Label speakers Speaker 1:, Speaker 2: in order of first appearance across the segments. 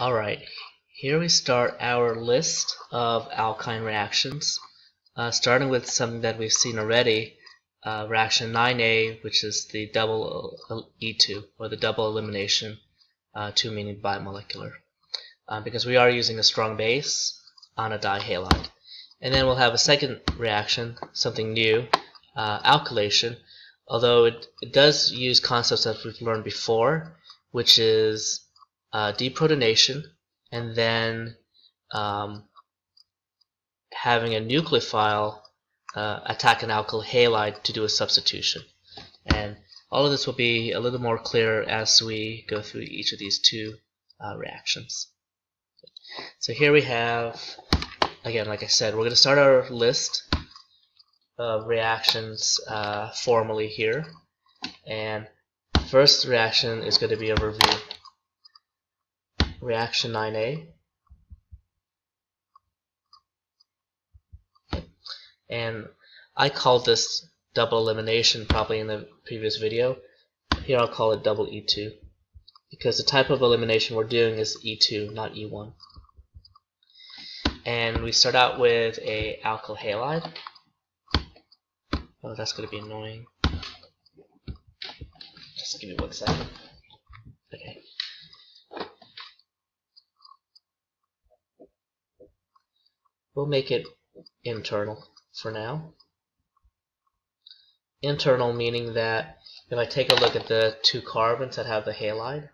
Speaker 1: Alright, here we start our list of alkyne reactions, starting with something that we've seen already, reaction 9A, which is the double E2, or the double elimination, 2 meaning bimolecular, because we are using a strong base on a dihalide. And then we'll have a second reaction, something new, alkylation, although it does use concepts that we've learned before, which is deprotonation, and then having a nucleophile attack an alkyl halide to do a substitution. And all of this will be a little more clear as we go through each of these two reactions. So here we have, again, like I said, we're going to start our list of reactions formally here. And first reaction is going to be a review. Reaction 9A, and I called this double elimination probably in the previous video. Here I'll call it double E2 because the type of elimination we're doing is E2, not E1. And we start out with a alkyl halide. Oh, that's going to be annoying. Just give me 1 second. Okay. We'll make it internal for now. Internal meaning that if I take a look at the two carbons that have the halide,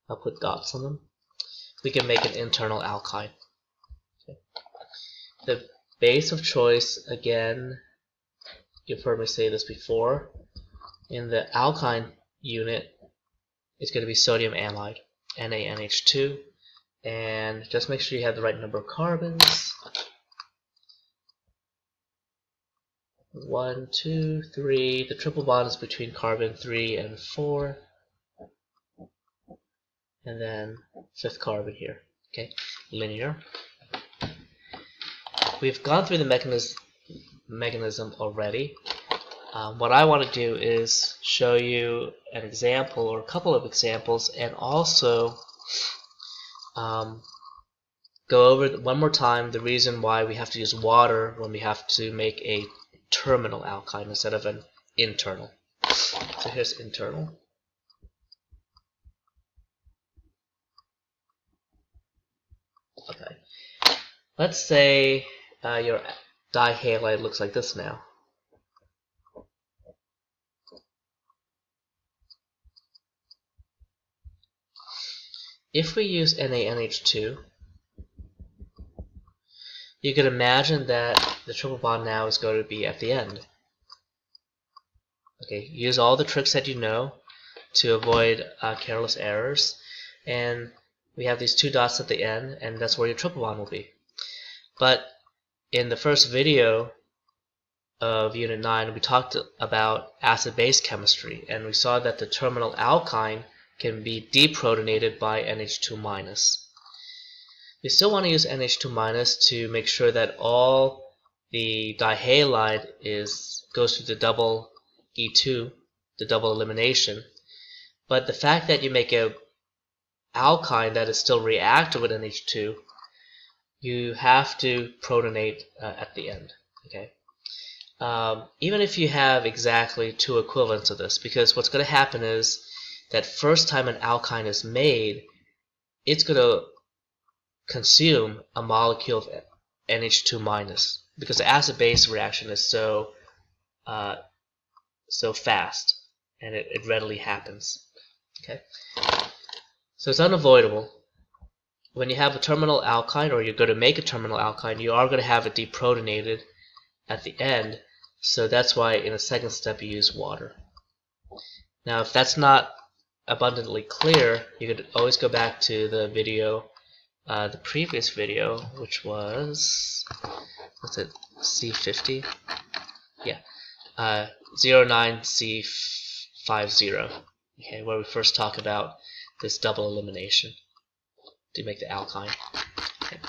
Speaker 1: I'll put dots on them, we can make an internal alkyne. Okay. The base of choice, again, you've heard me say this before, in the alkyne unit, it's going to be sodium amide, NaNH2. And just make sure you have the right number of carbons. 1, 2, 3. The triple bond is between carbon 3 and 4. And then 5th carbon here. Okay, linear. We've gone through the mechanism already. What I want to do is show you an example or a couple of examples, and also go over one more time the reason why we have to use water when we have to make a terminal alkyne instead of an internal. So here's internal. Okay. Let's say your dihalide looks like this now. If we use NaNH2, you can imagine that the triple bond now is going to be at the end. Okay, use all the tricks that you know to avoid careless errors, and we have these two dots at the end, and that's where your triple bond will be. But in the first video of Unit 9, we talked about acid-base chemistry, and we saw that the terminal alkyne can be deprotonated by NH2-. We still want to use NH2- to make sure that all the dihalide goes through the double E2, the double elimination. But the fact that you make a alkyne that is still reactive with NH2, you have to protonate at the end. Okay. Even if you have exactly two equivalents of this, because what's going to happen is that first time an alkyne is made, it's going to consume a molecule of NH2- because the acid-base reaction is so fast, and it readily happens. Okay, so it's unavoidable. When you have a terminal alkyne, or you're going to make a terminal alkyne, you are going to have it deprotonated at the end. So that's why in the second step you use water. Now, if that's not abundantly clear, you could always go back to the video, the previous video, which was, what's it, C50? Yeah, 09C50, okay, where we first talk about this double elimination to make the alkyne. Okay.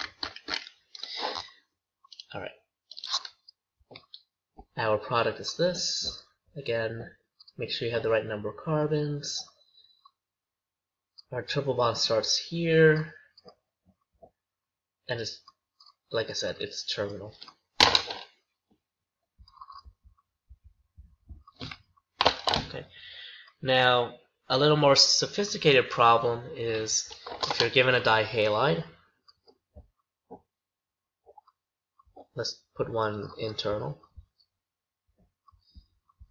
Speaker 1: Alright. Our product is this. Again, make sure you have the right number of carbons. Our triple bond starts here, and it's, like I said, it's terminal. Okay. Now, a little more sophisticated problem is if you're given a dihalide. Let's put one internal.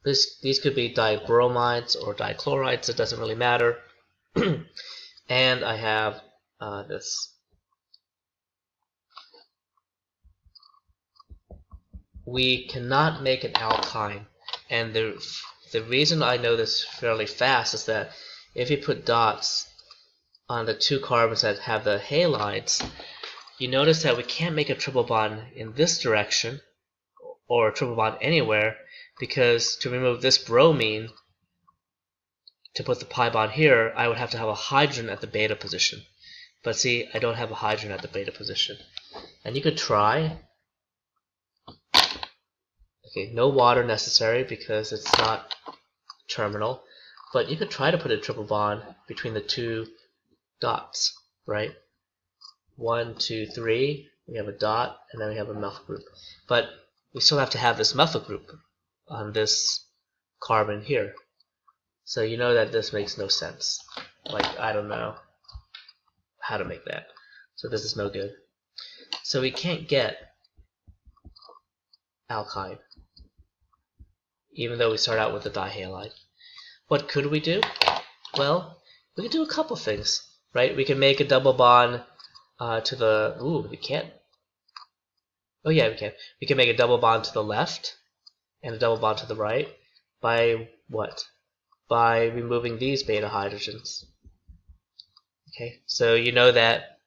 Speaker 1: These could be dibromides or dichlorides, it doesn't really matter. And I have this. We cannot make an alkyne, and the reason I know this fairly fast is that if you put dots on the two carbons that have the halides, you notice that we can't make a triple bond in this direction or a triple bond anywhere, because to remove this bromine to put the pi bond here, I would have to have a hydrogen at the beta position. But see, I don't have a hydrogen at the beta position. And you could try. Okay, no water necessary because it's not terminal. But you could try to put a triple bond between the two dots, right? 1, 2, 3. We have a dot, and then we have a methyl group. But we still have to have this methyl group on this carbon here. So you know that this makes no sense. Like, I don't know how to make that. So this is no good. So we can't get alkyne, even though we start out with a dihalide. What could we do? Well, we could do a couple things, right? We can make a double bond to the... Ooh, we can't. Oh yeah, we can. We can make a double bond to the left and a double bond to the right by what? By removing these beta hydrogens. Okay, so you know that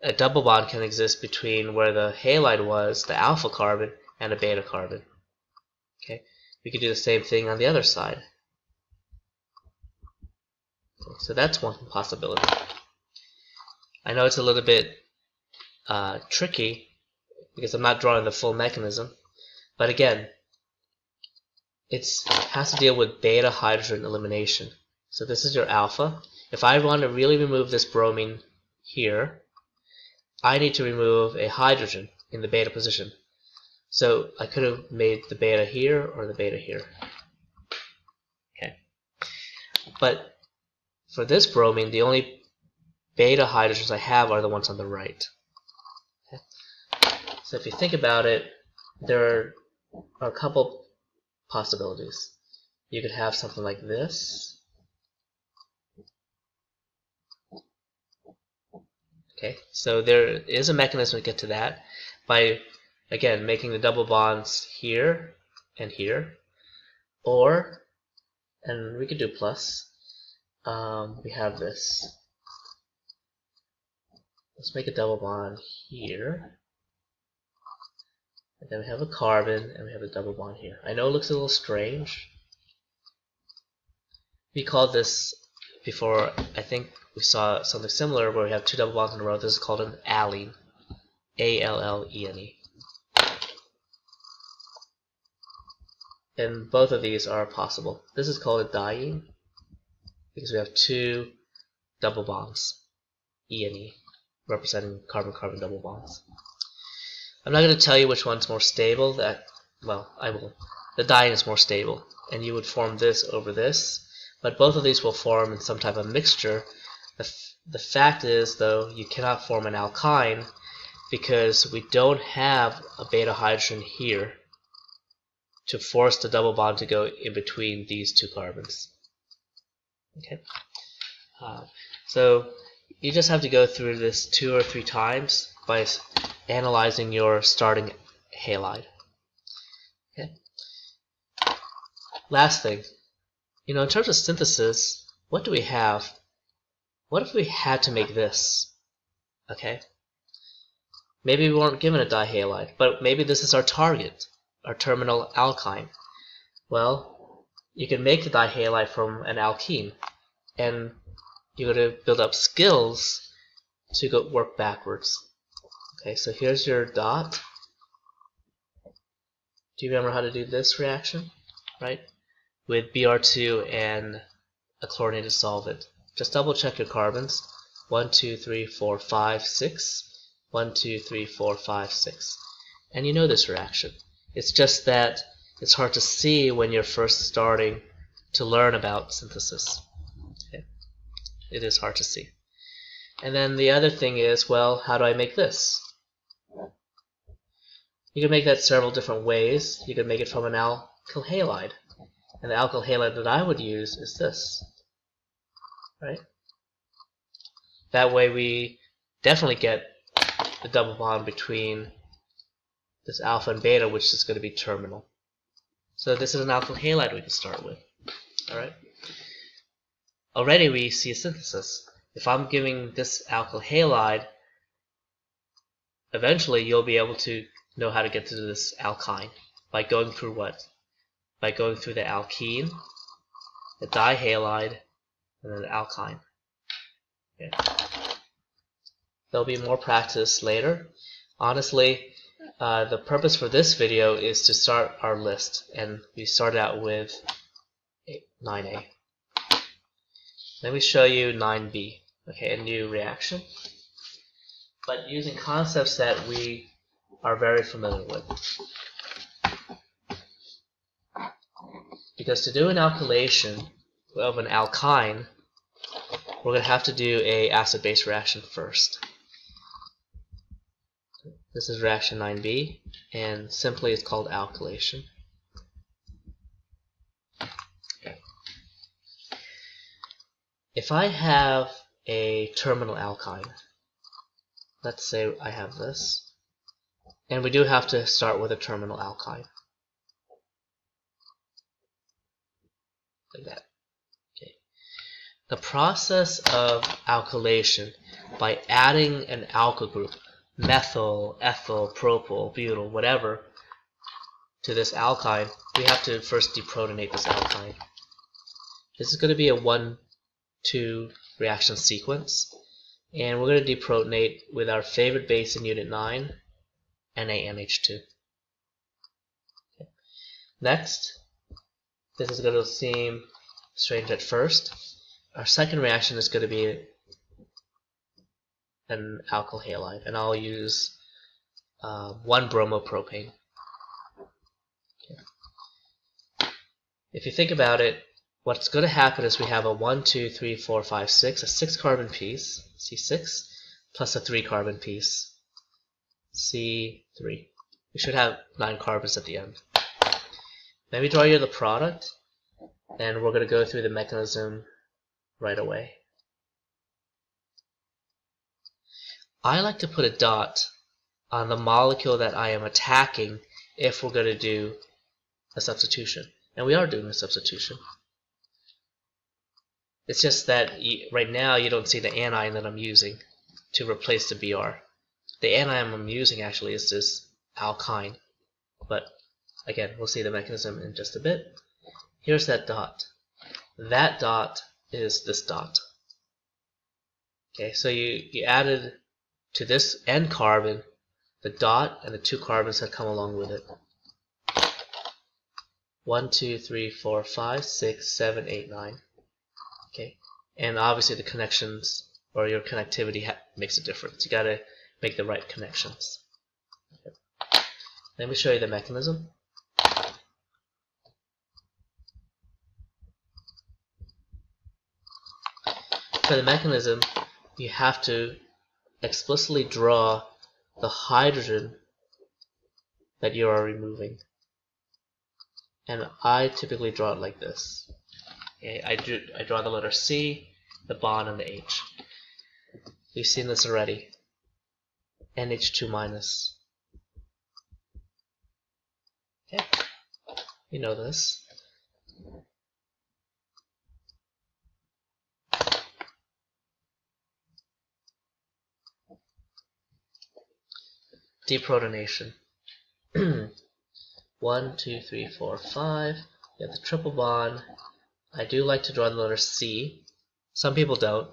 Speaker 1: a double bond can exist between where the halide was, the alpha carbon, and a beta carbon. Okay, we could do the same thing on the other side. Okay, so that's one possibility. I know it's a little bit tricky because I'm not drawing the full mechanism, but again, it has to deal with beta hydrogen elimination. So this is your alpha. If I want to really remove this bromine here, I need to remove a hydrogen in the beta position. So I could have made the beta here or the beta here. Okay. But for this bromine, the only beta hydrogens I have are the ones on the right. Okay. So if you think about it, there are a couple possibilities. You could have something like this. Okay, so there is a mechanism to get to that by, again, making the double bonds here and here, or, and we could do plus, we have this. Let's make a double bond here, and then we have a carbon, and we have a double bond here. I know it looks a little strange. We called this before, I think we saw something similar where we have two double bonds in a row. This is called an allene. A-L-L-E-N-E. And both of these are possible. This is called a diene because we have two double bonds, E-N-E, representing carbon-carbon double bonds. I'm not going to tell you which one's more stable. Well, I will. The diene is more stable, and you would form this over this, but both of these will form in some type of mixture. The fact is, though, you cannot form an alkyne because we don't have a beta hydrogen here to force the double bond to go in between these two carbons. Okay, so you just have to go through this 2 or 3 times by analyzing your starting halide. Okay. Last thing, in terms of synthesis, what do we have? What if we had to make this? Okay. Maybe we weren't given a dihalide, but maybe this is our target, our terminal alkyne. Well, you can make the dihalide from an alkene, and you're going to build up skills to work backwards. Okay, so here's your dot. Do you remember how to do this reaction? Right? With Br2 and a chlorinated solvent. just double check your carbons. 1, 2, 3, 4, 5, 6. 1, 2, 3, 4, 5, 6. And you know this reaction. It's just that it's hard to see when you're first starting to learn about synthesis. Okay? It is hard to see. And then the other thing is, well, how do I make this? You can make that several different ways. You can make it from an alkyl halide. And the alkyl halide that I would use is this. Right? That way we definitely get the double bond between this alpha and beta, which is going to be terminal. So this is an alkyl halide we can start with. Alright? Already we see a synthesis. If I'm giving this alkyl halide, eventually you'll be able to know how to get to this alkyne by going through what? By going through the alkene, the dihalide, and then the alkyne. Okay. There'll be more practice later. Honestly, the purpose for this video is to start our list, and we start out with 9A. Let me show you 9B. Okay, a new reaction, but using concepts that we are very familiar with. Because to do an alkylation of an alkyne, we're going to have to do a acid-base reaction first. This is reaction 9B, and simply it's called alkylation. Okay. If I have a terminal alkyne, let's say I have this, and we do have to start with a terminal alkyne. Like that. Okay. The process of alkylation by adding an alkyl group, methyl, ethyl, propyl, butyl, whatever, to this alkyne, we have to first deprotonate this alkyne. This is going to be a 1-2 reaction sequence, and we're going to deprotonate with our favorite base in Unit 9, NaNH2. Okay. Next, this is going to seem strange at first. Our second reaction is going to be an alkyl halide, and I'll use 1-bromopropane. Okay. If you think about it, what's going to happen is we have a 1, 2, 3, 4, 5, 6, a 6-carbon piece, C6, plus a 3-carbon piece, C3. We should have 9 carbons at the end. Let me draw you the product, and we're going to go through the mechanism right away. I like to put a dot on the molecule that I am attacking if we're going to do a substitution. And we are doing a substitution. It's just that right now you don't see the anion that I'm using to replace the Br. The anion I'm using actually is this alkyne. But again, we'll see the mechanism in just a bit. Here's that dot. That dot is this dot. Okay, so you added to this N carbon the dot and the 2 carbons that come along with it. 1, 2, 3, 4, 5, 6, 7, 8, 9. Okay, and obviously the connections or your connectivity makes a difference. You got to make the right connections. Okay. Let me show you the mechanism. For the mechanism, you have to explicitly draw the hydrogen that you are removing. And I typically draw it like this. Okay, I draw the letter C, the bond, and the H. We've seen this already. NH2 minus. Okay, you know this. Deprotonation. 1, 2, 3, 4, 5. You have the triple bond. I do like to draw the letter C. Some people don't.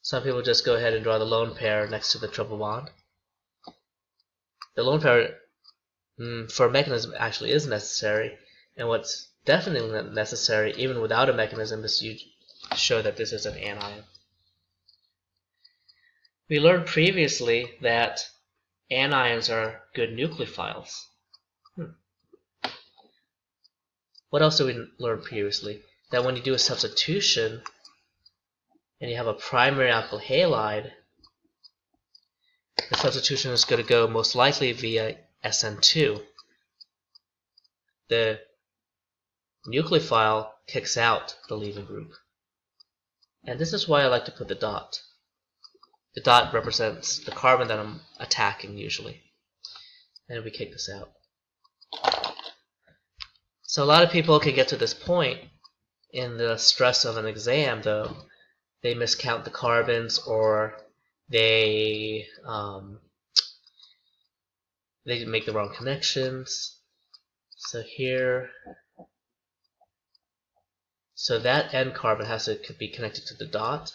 Speaker 1: Some people just go ahead and draw the lone pair next to the triple bond. The lone pair for a mechanism actually is necessary, and what's definitely necessary even without a mechanism is you show that this is an anion. We learned previously that anions are good nucleophiles. What else did we learn previously? That when you do a substitution and you have a primary alkyl halide, the substitution is going to go most likely via SN2. The nucleophile kicks out the leaving group. And this is why I like to put the dot. The dot represents the carbon that I'm attacking usually. And we kick this out. So a lot of people can get to this point in the stress of an exam, though. They miscount the carbons, or they make the wrong connections. So here, so that N carbon could be connected to the dot,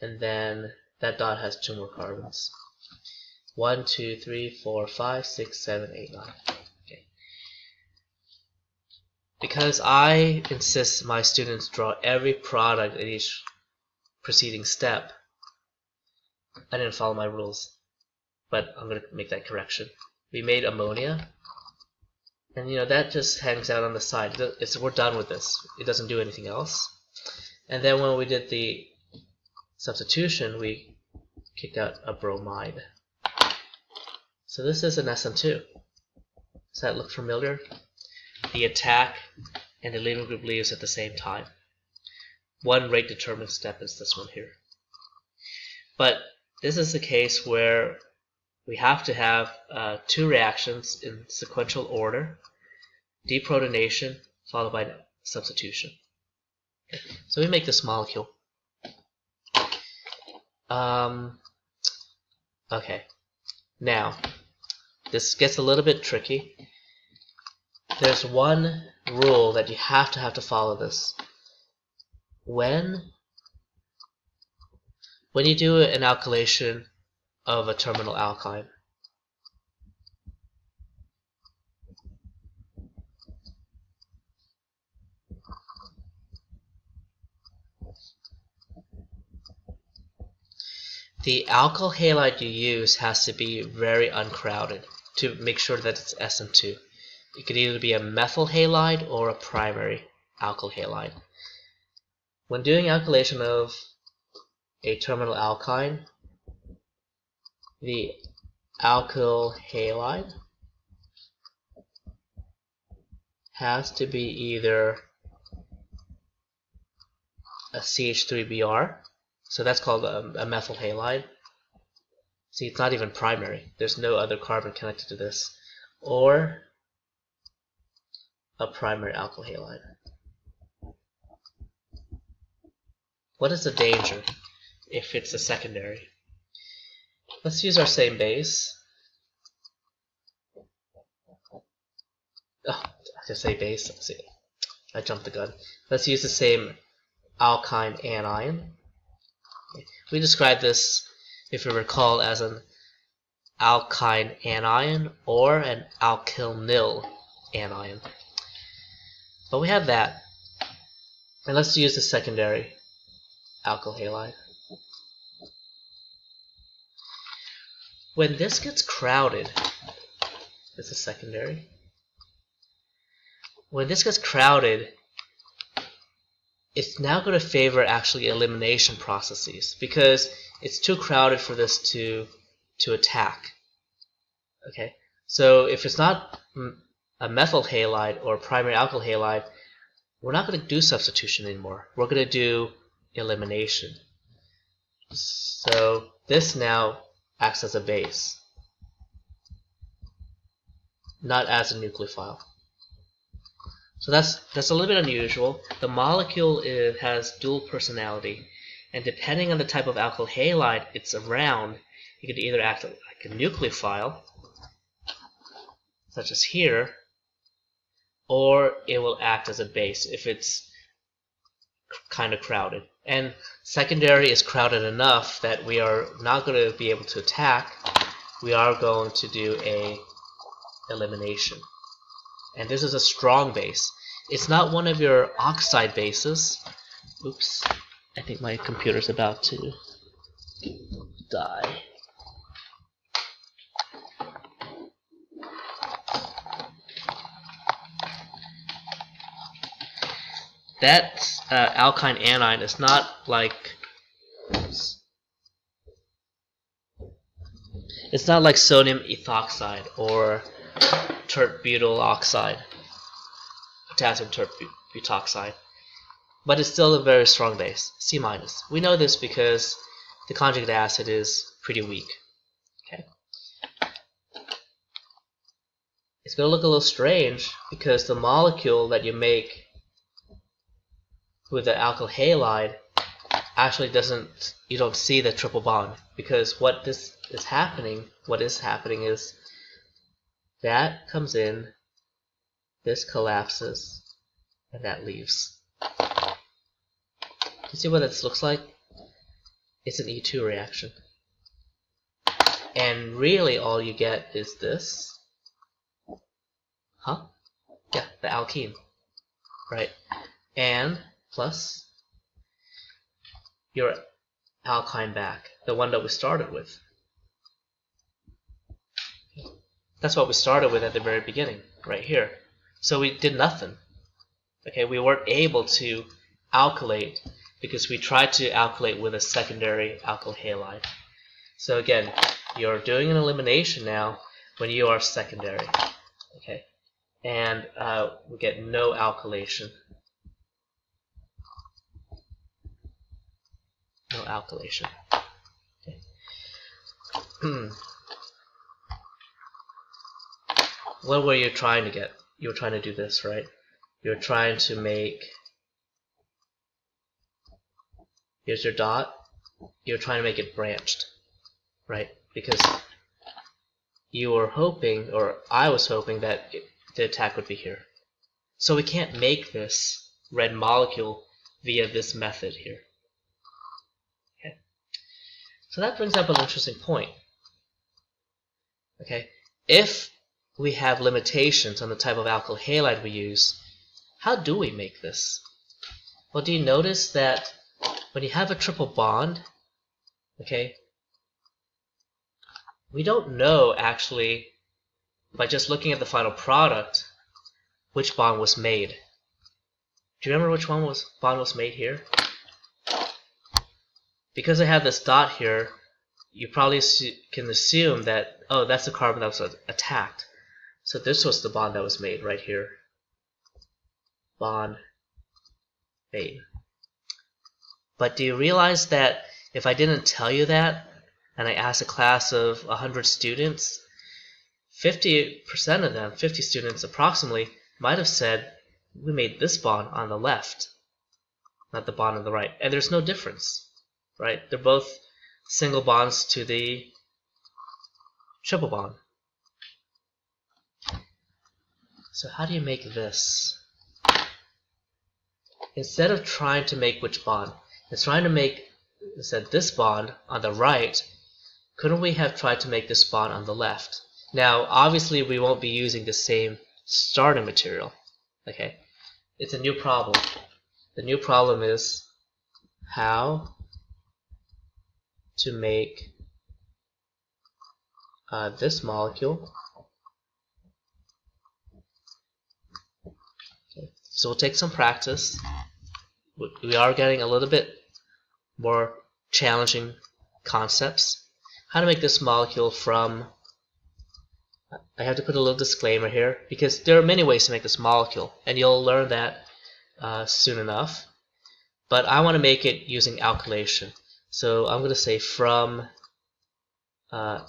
Speaker 1: and then that dot has 2 more carbons. 1, 2, 3, 4, 5, 6, 7, 8, 9. Okay. Because I insist my students draw every product at each preceding step, I didn't follow my rules, but I'm going to make that correction. We made ammonia, and that just hangs out on the side. We're done with this. It doesn't do anything else. And then when we did the substitution, we kicked out a bromide. So this is an SN2. Does that look familiar? The attack and the leaving group leaves at the same time. One rate determined step is this one here. But this is the case where we have to have 2 reactions in sequential order, deprotonation followed by substitution. Okay. So we make this molecule. Okay, now this gets a little bit tricky. There's one rule that you have to follow this. When you do an alkylation of a terminal alkyne, the alkyl halide you use has to be very uncrowded to make sure that it's SN2. It could either be a methyl halide or a primary alkyl halide. When doing alkylation of a terminal alkyne, the alkyl halide has to be either a CH3Br, so that's called a methyl halide. See, it's not even primary. There's no other carbon connected to this. Or a primary alkyl halide. What is the danger if it's a secondary? Let's use our same base. Oh, I can say base. Let's see. I jumped the gun. Let's use the same alkyne anion. Okay. We describe this, if you recall, as an alkyne anion or an alkyl anion. But we have that. And let's use the secondary alkyl halide. When this gets crowded, this is secondary. When this gets crowded, it's now going to favor actually elimination processes because it's too crowded for this to attack. Okay, so if it's not a methyl halide or primary alkyl halide, we're not going to do substitution anymore. We're going to do elimination. So this now acts as a base, not as a nucleophile. So that's a little bit unusual. The molecule has dual personality, and depending on the type of alkyl halide it's around, it could either act like a nucleophile, such as here, or it will act as a base if it's kind of crowded. And secondary is crowded enough that we are not going to be able to attack. We are going to do a elimination. And this is a strong base. It's not one of your oxide bases. Oops, I think my computer's about to die. That alkyne anion is not like sodium ethoxide or tert-butyl oxide, potassium tert-butoxide, but it's still a very strong base, C-. We know this because the conjugate acid is pretty weak. Okay, it's going to look a little strange because the molecule that you make with the alkyl halide actually you don't see the triple bond, because what is happening is that comes in, this collapses, and that leaves. You see what this looks like? It's an E2 reaction. And really all you get is this. Huh? Yeah, the alkene. Right? And plus your alkyne back, the one that we started with. That's what we started with at the very beginning, right here. So we did nothing. Okay, we weren't able to alkylate because we tried to alkylate with a secondary alkyl halide. So again, you're doing an elimination now when you are secondary. Okay, and we get no alkylation. No alkylation. Okay. What were you trying to get? You were trying to do this, right? You're trying to make, here's your dot, you're trying to make it branched, right? Because you were hoping, or I was hoping, that the attack would be here. So we can't make this red molecule via this method here. Okay. So that brings up an interesting point. Okay, if we have limitations on the type of alkyl halide we use, how do we make this? Well, do you notice that when you have a triple bond, okay, we don't know actually, by just looking at the final product, which bond was made. Do you remember which bond was made here? Because I have this dot here, you probably can assume that, oh, that's the carbon that was attacked. So this was the bond that was made right here. Bond made. But do you realize that if I didn't tell you that, and I asked a class of 100 students, 50% of them, 50 students approximately, might have said, we made this bond on the left, not the bond on the right. And there's no difference, right? They're both single bonds to the triple bond. So how do you make this? Instead of trying to make which bond, it's trying to make, instead this bond on the right, couldn't we have tried to make this bond on the left? Now, obviously we won't be using the same starting material. Okay, it's a new problem. The new problem is how to make this molecule. Okay. So we'll take some practice. We are getting a little bit more challenging concepts. How to make this molecule from, I have to put a little disclaimer here, because there are many ways to make this molecule, and you'll learn that soon enough. But I want to make it using alkylation. So I'm going to say from an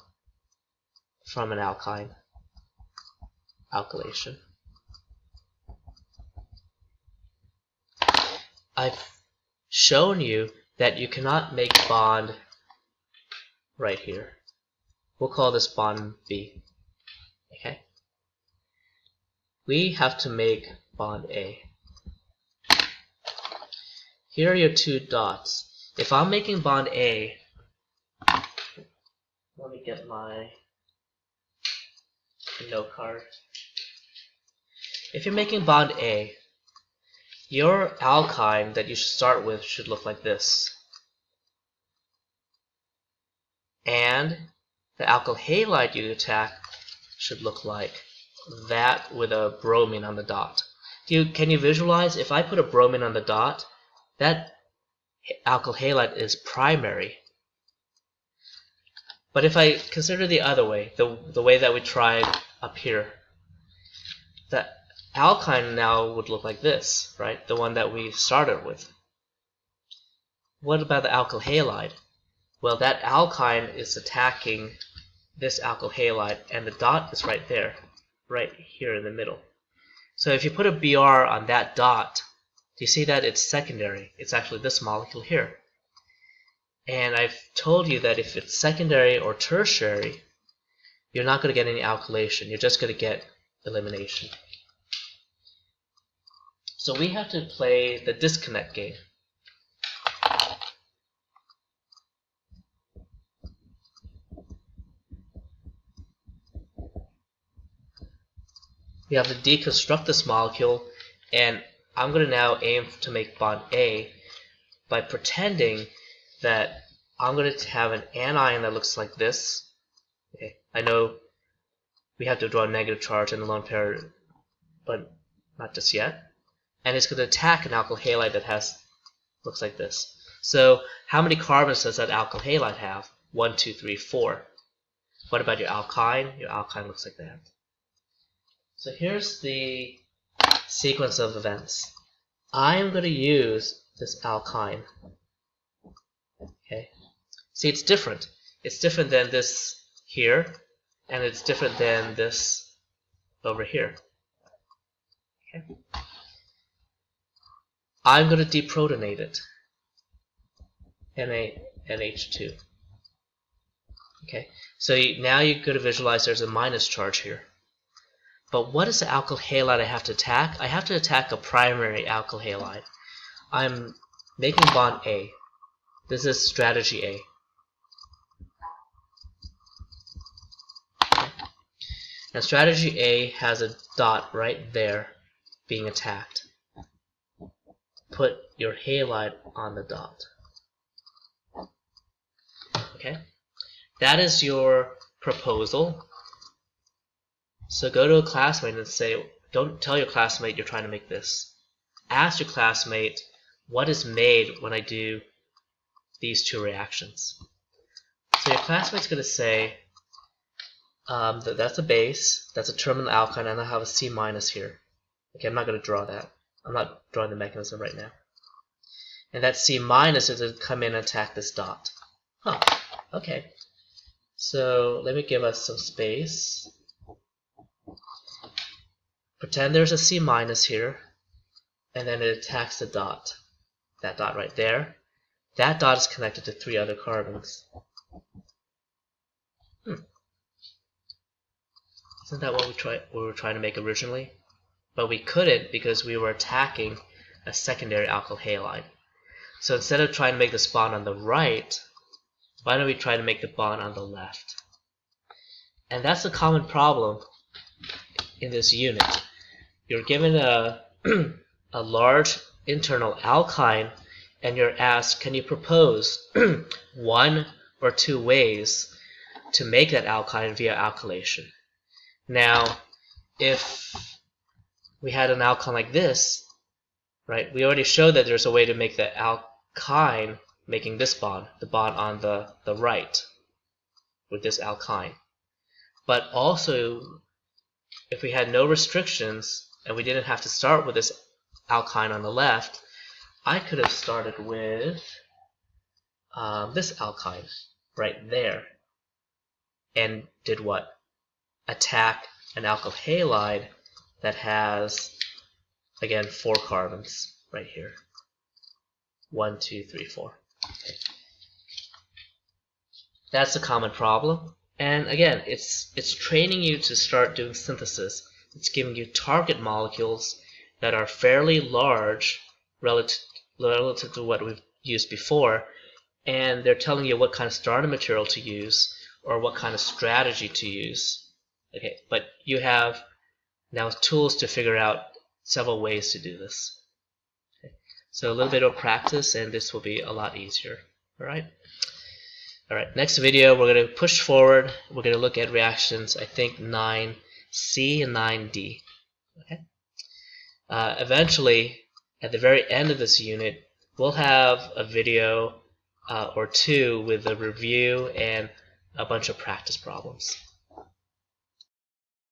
Speaker 1: alkyne, alkylation. I've shown you that you cannot make bond right here. We'll call this bond B. Okay? We have to make bond A. Here are your two dots. If I'm making bond A, let me get my note card. If you're making bond A, your alkyne that you should start with should look like this. and the alkyl halide you attack should look like that with a bromine on the dot. Can you visualize? If I put a bromine on the dot, that alkyl halide is primary. But if I consider the other way, the way that we tried up here, the alkyne now would look like this, right? The one that we started with. What about the alkyl halide? Well, that alkyne is attacking this alkyl halide, and the dot is right there, right here in the middle. So if you put a Br on that dot, do you see that it's secondary? It's actually this molecule here. And I've told you that if it's secondary or tertiary, you're not going to get any alkylation. You're just going to get elimination. So we have to play the disconnect game. We have to deconstruct this molecule, and I'm going to now aim to make bond A by pretending that I'm going to have an anion that looks like this. Okay, I know we have to draw a negative charge in the lone pair, but not just yet. And it's going to attack an alkyl halide that looks like this. So how many carbons does that alkyl halide have? 1, 2, 3, 4. What about your alkyne? Your alkyne looks like that. So here's the sequence of events. I am going to use this alkyne. Okay. See, it's different. It's different than this here, and it's different than this over here. Okay. I'm going to deprotonate it. NH2. Okay. So now you're going to visualize there's a minus charge here. But what is the alkyl halide I have to attack? I have to attack a primary alkyl halide. I'm making bond A. This is strategy A. Okay. And strategy A has a dot right there being attacked. Put your halide on the dot. Okay? That is your proposal. So go to a classmate and say, don't tell your classmate you're trying to make this. Ask your classmate what is made when I do these two reactions. So your classmate's going to say that that's a base, that's a terminal alkyne, and I have a C minus here. Okay, I'm not going to draw that. I'm not drawing the mechanism right now. And that C minus is to come in and attack this dot. Huh, okay. So let me give us some space. Pretend there's a C minus here, and then it attacks the dot. That dot right there. That dot is connected to 3 other carbons. Isn't that what we were trying to make originally? But we couldn't because we were attacking a secondary alkyl halide. So instead of trying to make this bond on the right, why don't we try to make the bond on the left? And that's a common problem in this unit. You're given a large internal alkyne, and you're asked, can you propose 1 or 2 ways to make that alkyne via alkylation? Now, if we had an alkyne like this, right, we already showed that there's a way to make the alkyne making this bond, the bond on the right with this alkyne. But also, if we had no restrictions and we didn't have to start with this alkyne on the left, I could have started with this alkyne right there and did what? Attack an alkyl halide that has, again, 4 carbons right here. 1, 2, 3, 4. Okay. That's a common problem. And again, it's training you to start doing synthesis. It's giving you target molecules that are fairly large relative to what we've used before, and they're telling you what kind of starting material to use or what kind of strategy to use. Okay, but you have now tools to figure out several ways to do this. Okay. So a little bit of practice and this will be a lot easier. All right. Alright, next video we're going to push forward. We're going to look at reactions, I think 9C and 9D. Okay. Eventually, at the very end of this unit, we'll have a video or two with a review and a bunch of practice problems.